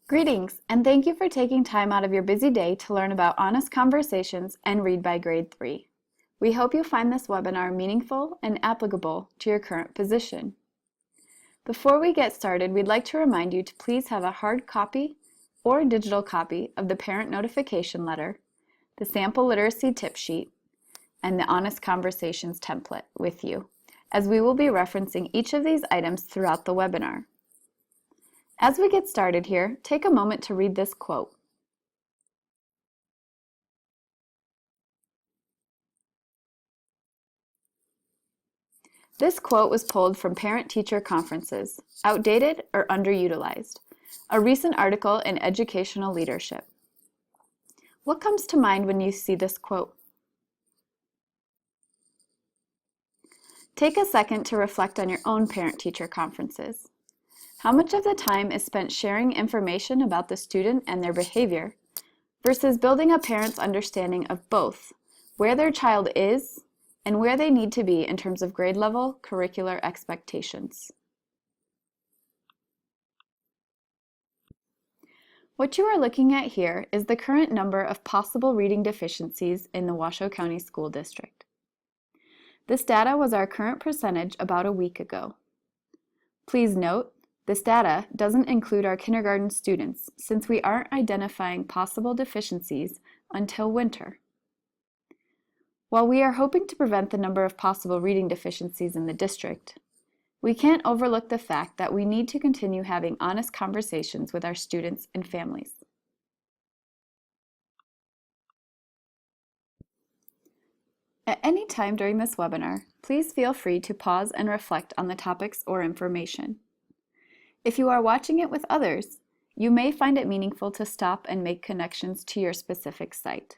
Greetings, and thank you for taking time out of your busy day to learn about honest conversations and read by grade 3. We hope you find this webinar meaningful and applicable to your current position. Before we get started, we'd like to remind you to please have a hard copy or digital copy of the parent notification letter, the sample literacy tip sheet, and the Honest Conversations template with you, as we will be referencing each of these items throughout the webinar. As we get started here, take a moment to read this quote. This quote was pulled from parent-teacher conferences, outdated or underutilized, a recent article in Educational Leadership. What comes to mind when you see this quote? Take a second to reflect on your own parent-teacher conferences. How much of the time is spent sharing information about the student and their behavior versus building a parent's understanding of both where their child is and where they need to be in terms of grade level curricular expectations? What you are looking at here is the current number of possible reading deficiencies in the Washoe County School District. This data was our current percentage about a week ago. Please note, this data doesn't include our kindergarten students since we aren't identifying possible deficiencies until winter. While we are hoping to prevent the number of possible reading deficiencies in the district, we can't overlook the fact that we need to continue having honest conversations with our students and families. At any time during this webinar, please feel free to pause and reflect on the topics or information. If you are watching it with others, you may find it meaningful to stop and make connections to your specific site.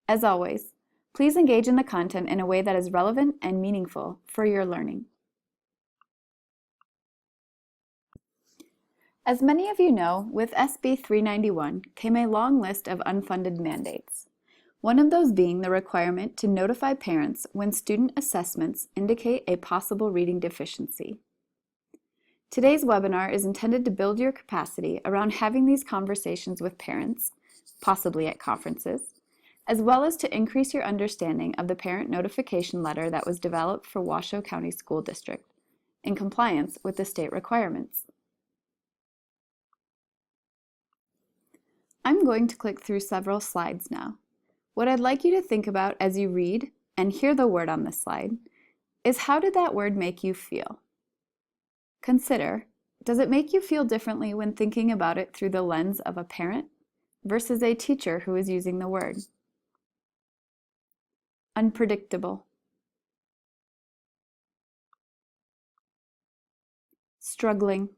As always, please engage in the content in a way that is relevant and meaningful for your learning. As many of you know, with SB 391 came a long list of unfunded mandates, one of those being the requirement to notify parents when student assessments indicate a possible reading deficiency. Today's webinar is intended to build your capacity around having these conversations with parents, possibly at conferences, as well as to increase your understanding of the parent notification letter that was developed for Washoe County School District in compliance with the state requirements. I'm going to click through several slides now. What I'd like you to think about as you read and hear the word on this slide is, how did that word make you feel? Consider, does it make you feel differently when thinking about it through the lens of a parent versus a teacher who is using the word? Unpredictable. Struggling.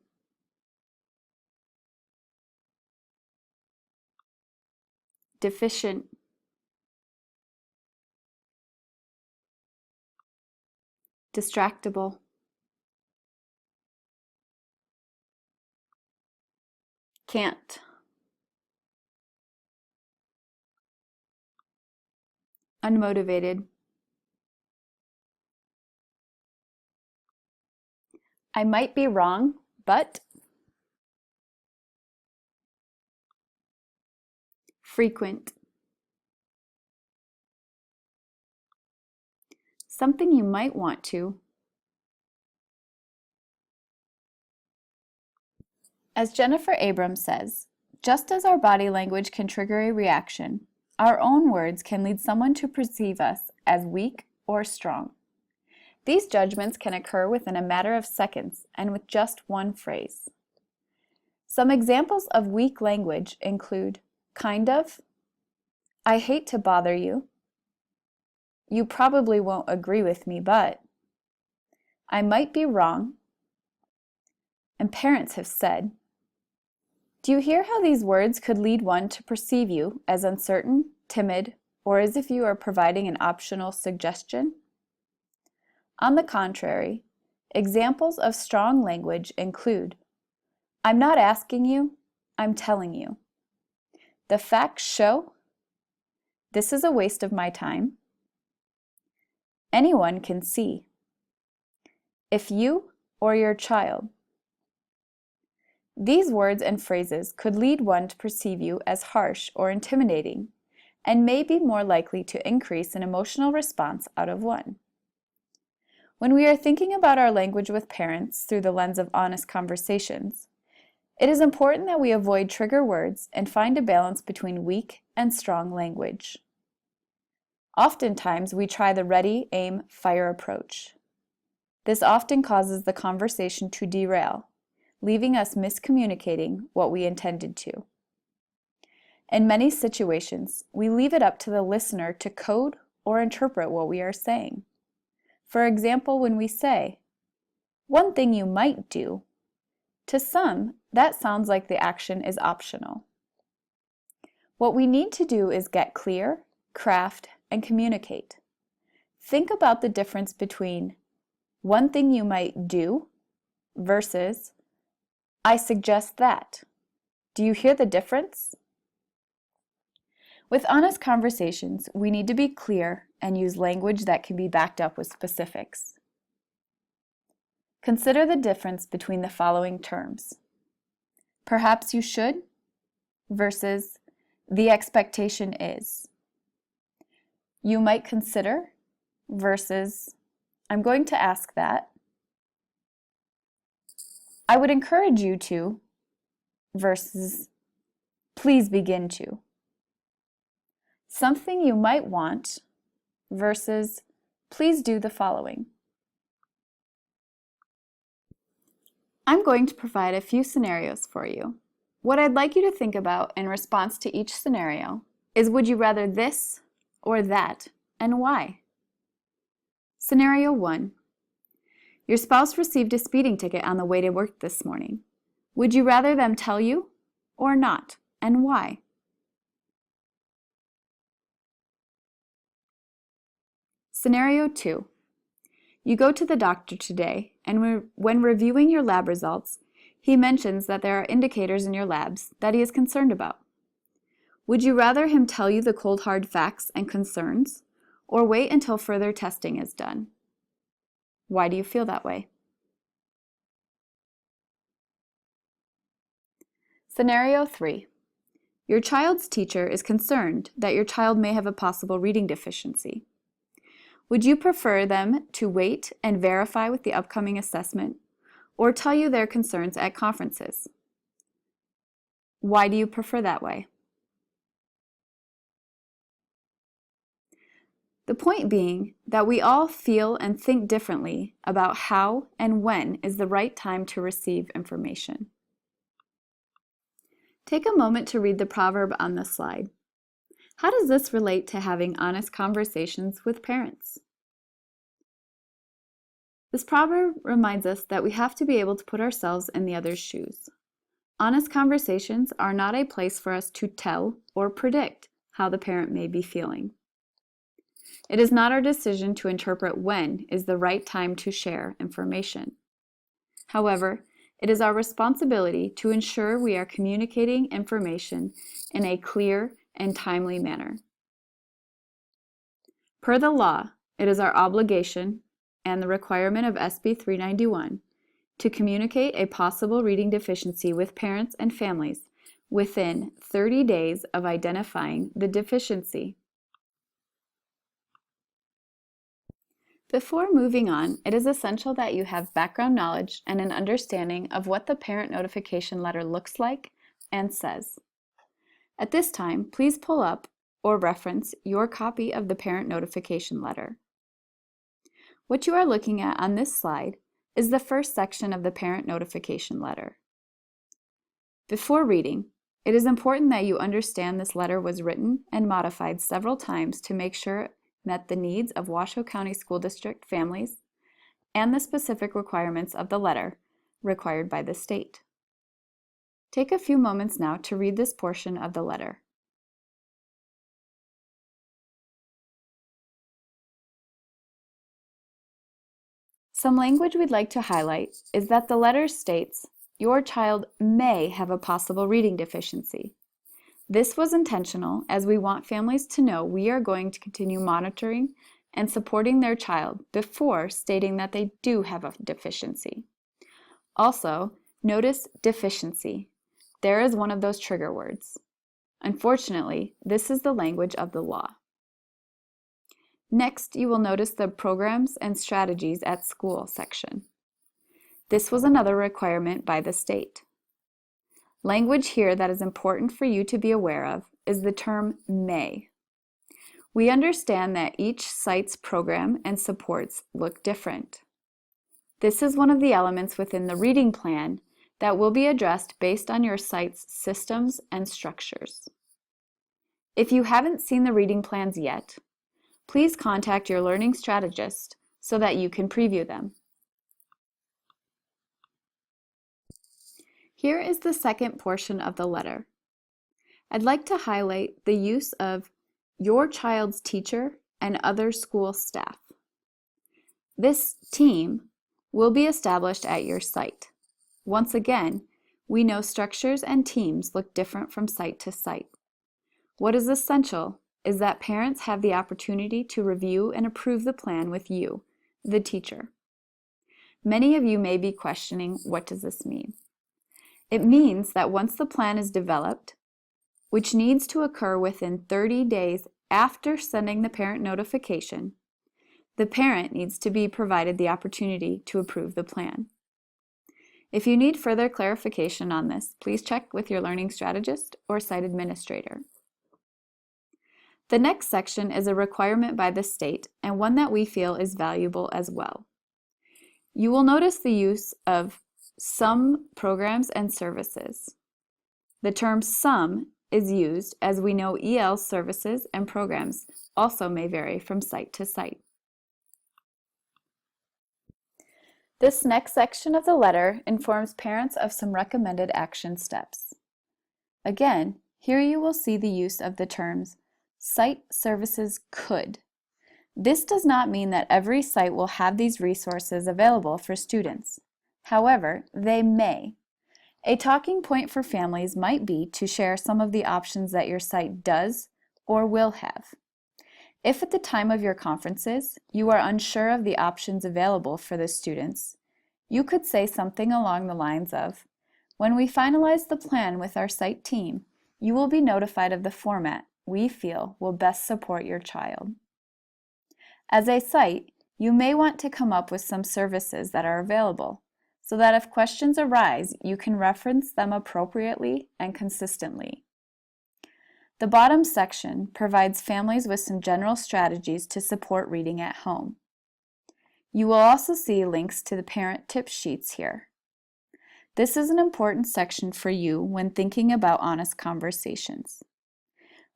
Deficient. Distractible. Can't. Unmotivated. I might be wrong, but. Frequent. Something you might want to. As Jennifer Abrams says, just as our body language can trigger a reaction, our own words can lead someone to perceive us as weak or strong. These judgments can occur within a matter of seconds and with just one phrase. Some examples of weak language include kind of, I hate to bother you, you probably won't agree with me, but, I might be wrong, and parents have said. Do you hear how these words could lead one to perceive you as uncertain, timid, or as if you are providing an optional suggestion? On the contrary, examples of strong language include, I'm not asking you, I'm telling you. The facts show, this is a waste of my time. Anyone can see. If you or your child. These words and phrases could lead one to perceive you as harsh or intimidating, and may be more likely to increase an emotional response out of one. When we are thinking about our language with parents through the lens of honest conversations, it is important that we avoid trigger words and find a balance between weak and strong language. Oftentimes, we try the ready, aim, fire approach. This often causes the conversation to derail, leaving us miscommunicating what we intended to. In many situations, we leave it up to the listener to code or interpret what we are saying. For example, when we say, "One thing you might do," to some, that sounds like the action is optional. What we need to do is get clear, craft, and communicate. Think about the difference between "one thing you might do" versus "I suggest that." Do you hear the difference? With honest conversations, we need to be clear and use language that can be backed up with specifics. Consider the difference between the following terms: "perhaps you should" versus "the expectation is." "You might consider" versus "I'm going to ask that." "I would encourage you to" versus "please begin to." "Something you might want" versus "please do the following." I'm going to provide a few scenarios for you. What I'd like you to think about in response to each scenario is, would you rather this or that, and why? Scenario 1. Your spouse received a speeding ticket on the way to work this morning. Would you rather them tell you or not, and why? Scenario 2. You go to the doctor today, and when reviewing your lab results, he mentions that there are indicators in your labs that he is concerned about. Would you rather him tell you the cold hard facts and concerns, or wait until further testing is done? Why do you feel that way? Scenario 3. Your child's teacher is concerned that your child may have a possible reading deficiency. Would you prefer them to wait and verify with the upcoming assessment, or tell you their concerns at conferences? Why do you prefer that way? The point being that we all feel and think differently about how and when is the right time to receive information. Take a moment to read the proverb on the slide. How does this relate to having honest conversations with parents? This proverb reminds us that we have to be able to put ourselves in the other's shoes. Honest conversations are not a place for us to tell or predict how the parent may be feeling. It is not our decision to interpret when is the right time to share information. However, it is our responsibility to ensure we are communicating information in a clear and timely manner. Per the law, it is our obligation and the requirement of SB 391 to communicate a possible reading deficiency with parents and families within 30 days of identifying the deficiency. Before moving on, it is essential that you have background knowledge and an understanding of what the parent notification letter looks like and says. At this time, please pull up or reference your copy of the parent notification letter. What you are looking at on this slide is the first section of the parent notification letter. Before reading, it is important that you understand this letter was written and modified several times to make sure it met the needs of Washoe County School District families and the specific requirements of the letter required by the state. Take a few moments now to read this portion of the letter. Some language we'd like to highlight is that the letter states, "Your child may have a possible reading deficiency." This was intentional, as we want families to know we are going to continue monitoring and supporting their child before stating that they do have a deficiency. Also, Notice deficiency. There is one of those trigger words. Unfortunately, this is the language of the law. Next, you will notice the Programs and Strategies at School section. This was another requirement by the state. Language here that is important for you to be aware of is the term may. We understand that each site's program and supports look different. This is one of the elements within the reading plan that will be addressed based on your site's systems and structures. If you haven't seen the reading plans yet, please contact your learning strategist so that you can preview them. Here is the second portion of the letter. I'd like to highlight the use of your child's teacher and other school staff. This team will be established at your site. Once again, we know structures and teams look different from site to site. What is essential is that parents have the opportunity to review and approve the plan with you, the teacher. Many of you may be questioning, what does this mean? It means that once the plan is developed, which needs to occur within 30 days after sending the parent notification, the parent needs to be provided the opportunity to approve the plan. If you need further clarification on this, please check with your learning strategist or site administrator. The next section is a requirement by the state and one that we feel is valuable as well. You will notice the use of some programs and services. The term some is used as we know EL services and programs also may vary from site to site. This next section of the letter informs parents of some recommended action steps. Again, here you will see the use of the terms site services could. This does not mean that every site will have these resources available for students. However, they may. A talking point for families might be to share some of the options that your site does or will have. If at the time of your conferences you are unsure of the options available for the students, you could say something along the lines of, "When we finalize the plan with our site team, you will be notified of the format we feel will best support your child." As a site, you may want to come up with some services that are available, so that if questions arise, you can reference them appropriately and consistently. The bottom section provides families with some general strategies to support reading at home. You will also see links to the parent tip sheets here. This is an important section for you when thinking about honest conversations.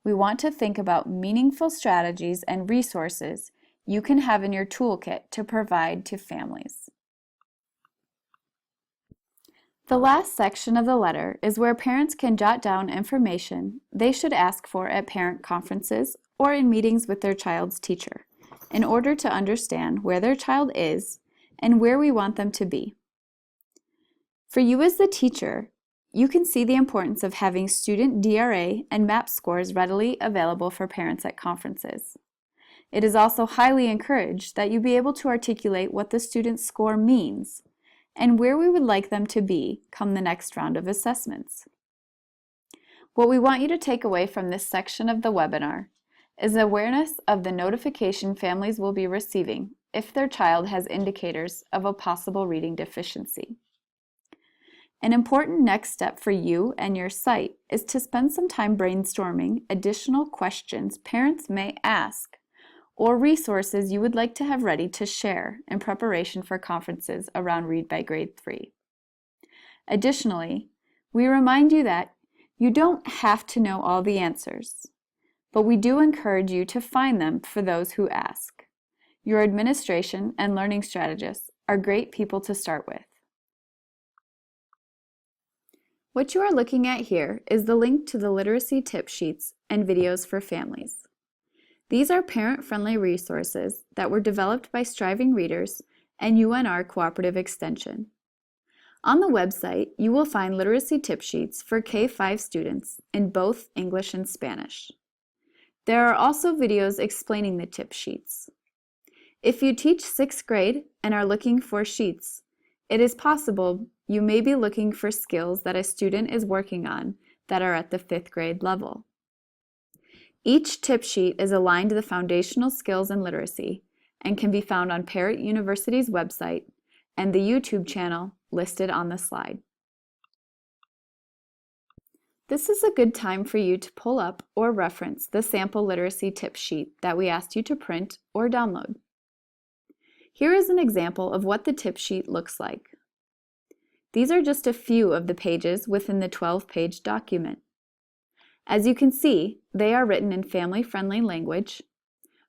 We want to think about meaningful strategies and resources you can have in your toolkit to provide to families. The last section of the letter is where parents can jot down information they should ask for at parent conferences or in meetings with their child's teacher in order to understand where their child is and where we want them to be. For you as the teacher, you can see the importance of having student DRA and MAP scores readily available for parents at conferences. It is also highly encouraged that you be able to articulate what the student's score means and where we would like them to be come the next round of assessments. What we want you to take away from this section of the webinar is awareness of the notification families will be receiving if their child has indicators of a possible reading deficiency. An important next step for you and your site is to spend some time brainstorming additional questions parents may ask or resources you would like to have ready to share in preparation for conferences around Read by Grade 3. Additionally, we remind you that you don't have to know all the answers, but we do encourage you to find them for those who ask. Your administration and learning strategists are great people to start with. What you are looking at here is the link to the literacy tip sheets and videos for families. These are parent-friendly resources that were developed by Striving Readers and UNR Cooperative Extension. On the website, you will find literacy tip sheets for K-5 students in both English and Spanish. There are also videos explaining the tip sheets. If you teach 6th grade and are looking for sheets, it is possible you may be looking for skills that a student is working on that are at the 5th grade level. Each tip sheet is aligned to the foundational skills in literacy and can be found on Parrott University's website and the YouTube channel listed on the slide. This is a good time for you to pull up or reference the sample literacy tip sheet that we asked you to print or download. Here is an example of what the tip sheet looks like. These are just a few of the pages within the 12-page document. As you can see, they are written in family-friendly language,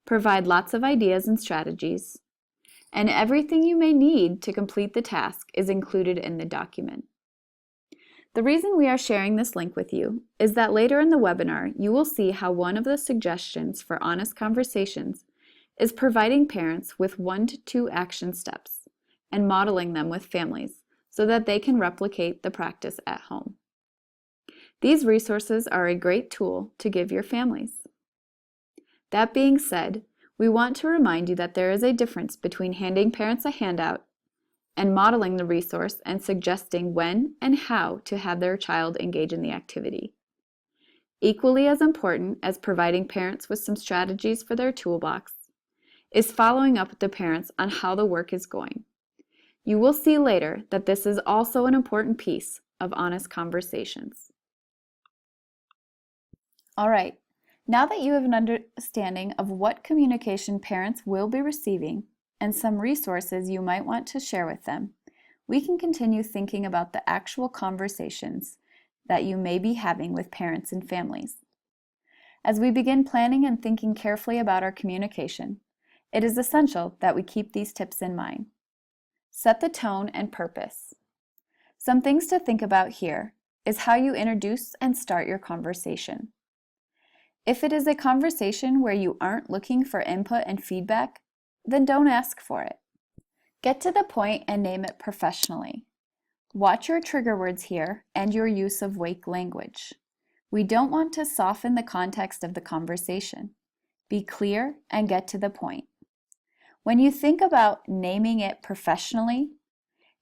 provide lots of ideas and strategies, and everything you may need to complete the task is included in the document. The reason we are sharing this link with you is that later in the webinar, you will see how one of the suggestions for honest conversations is providing parents with 1 to 2 action steps and modeling them with families so that they can replicate the practice at home. These resources are a great tool to give your families. That being said, we want to remind you that there is a difference between handing parents a handout and modeling the resource and suggesting when and how to have their child engage in the activity. Equally as important as providing parents with some strategies for their toolbox is following up with the parents on how the work is going. You will see later that this is also an important piece of honest conversations. All right, now that you have an understanding of what communication parents will be receiving and some resources you might want to share with them, we can continue thinking about the actual conversations that you may be having with parents and families. As we begin planning and thinking carefully about our communication, it is essential that we keep these tips in mind. Set the tone and purpose. Some things to think about here is how you introduce and start your conversation. If it is a conversation where you aren't looking for input and feedback, then don't ask for it. Get to the point and name it professionally. Watch your trigger words here and your use of wake language. We don't want to soften the context of the conversation. Be clear and get to the point. When you think about naming it professionally,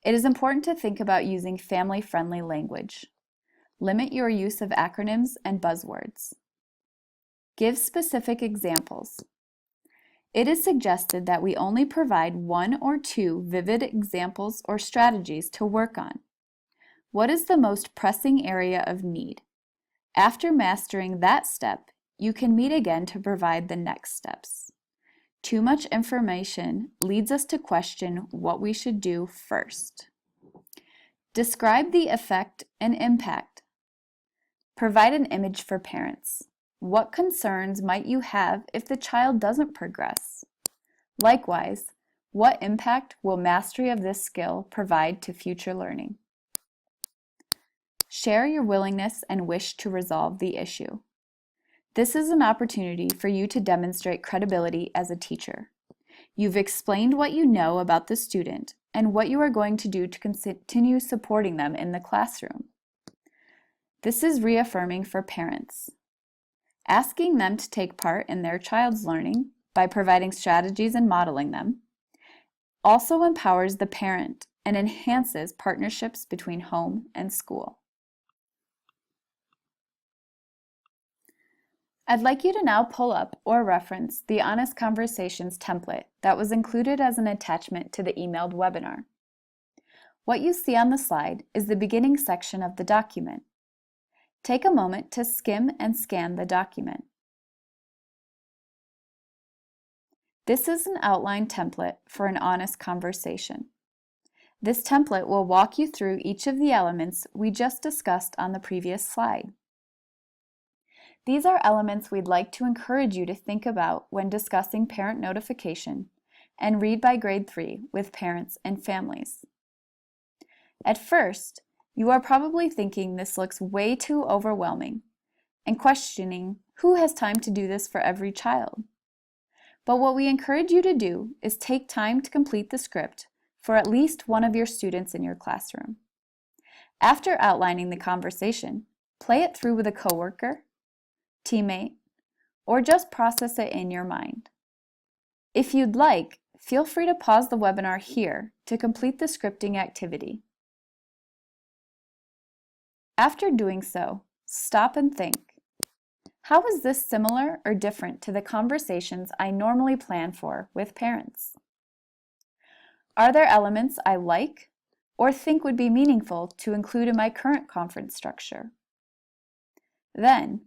it is important to think about using family-friendly language. Limit your use of acronyms and buzzwords. Give specific examples. It is suggested that we only provide 1 or 2 vivid examples or strategies to work on. What is the most pressing area of need? After mastering that step, you can meet again to provide the next steps. Too much information leads us to question what we should do first. Describe the effect and impact. Provide an image for parents. What concerns might you have if the child doesn't progress? Likewise, what impact will mastery of this skill provide to future learning? Share your willingness and wish to resolve the issue. This is an opportunity for you to demonstrate credibility as a teacher. You've explained what you know about the student and what you are going to do to continue supporting them in the classroom. This is reaffirming for parents. Asking them to take part in their child's learning by providing strategies and modeling them also empowers the parent and enhances partnerships between home and school. I'd like you to now pull up or reference the Honest Conversations template that was included as an attachment to the emailed webinar. What you see on the slide is the beginning section of the document. Take a moment to skim and scan the document. This is an outline template for an honest conversation. This template will walk you through each of the elements we just discussed on the previous slide. These are elements we'd like to encourage you to think about when discussing parent notification and read by grade 3 with parents and families. At first, you are probably thinking this looks way too overwhelming and questioning who has time to do this for every child. But what we encourage you to do is take time to complete the script for at least one of your students in your classroom. After outlining the conversation, play it through with a coworker, teammate, or just process it in your mind. If you'd like, feel free to pause the webinar here to complete the scripting activity. After doing so, stop and think. How is this similar or different to the conversations I normally plan for with parents? Are there elements I like or think would be meaningful to include in my current conference structure? Then,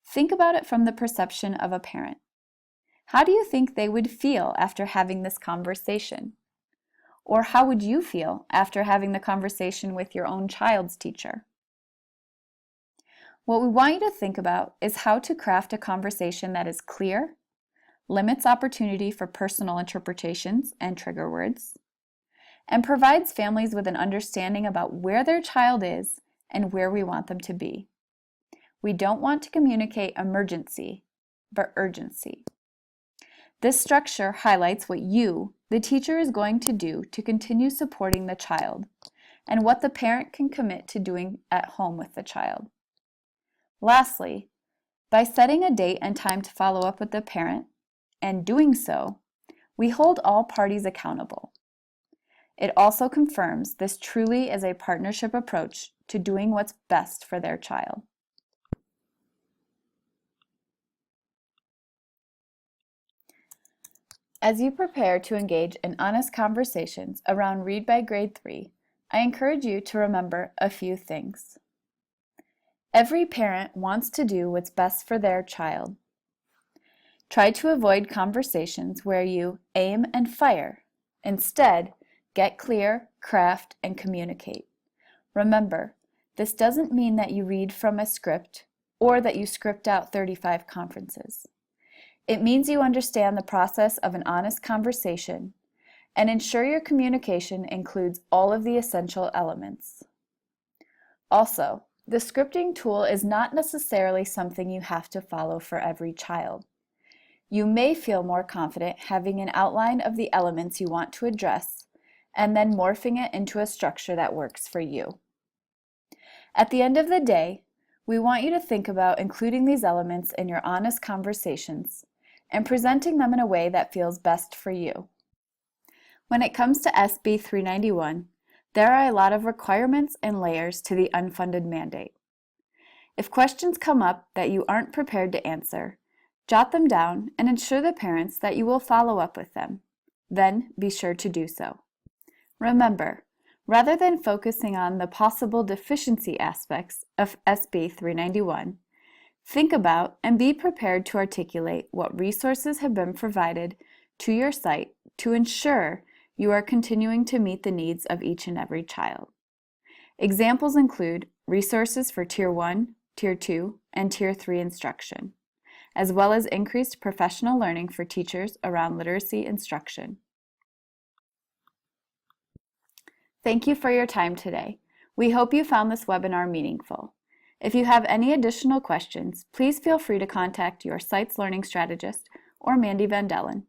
think about it from the perception of a parent. How do you think they would feel after having this conversation? Or how would you feel after having the conversation with your own child's teacher? What we want you to think about is how to craft a conversation that is clear, limits opportunity for personal interpretations and trigger words, and provides families with an understanding about where their child is and where we want them to be. We don't want to communicate emergency, but urgency. This structure highlights what you, the teacher, is going to do to continue supporting the child, and what the parent can commit to doing at home with the child. Lastly, by setting a date and time to follow up with the parent, and doing so, we hold all parties accountable. It also confirms this truly is a partnership approach to doing what's best for their child. As you prepare to engage in honest conversations around Read by Grade 3, I encourage you to remember a few things. Every parent wants to do what's best for their child. Try to avoid conversations where you aim and fire. Instead, get clear, craft, and communicate. Remember, this doesn't mean that you read from a script or that you script out 35 conferences. It means you understand the process of an honest conversation and ensure your communication includes all of the essential elements. Also, the scripting tool is not necessarily something you have to follow for every child. You may feel more confident having an outline of the elements you want to address and then morphing it into a structure that works for you. At the end of the day, we want you to think about including these elements in your honest conversations and presenting them in a way that feels best for you. When it comes to SB 391, there are a lot of requirements and layers to the unfunded mandate. If questions come up that you aren't prepared to answer, jot them down and ensure the parents that you will follow up with them. Then be sure to do so. Remember, rather than focusing on the possible deficiency aspects of SB 391, think about and be prepared to articulate what resources have been provided to your site to ensure you are continuing to meet the needs of each and every child. Examples include resources for Tier 1, Tier 2, and Tier 3 instruction, as well as increased professional learning for teachers around literacy instruction. Thank you for your time today. We hope you found this webinar meaningful. If you have any additional questions, please feel free to contact your site's learning strategist or Mandi VanDellen.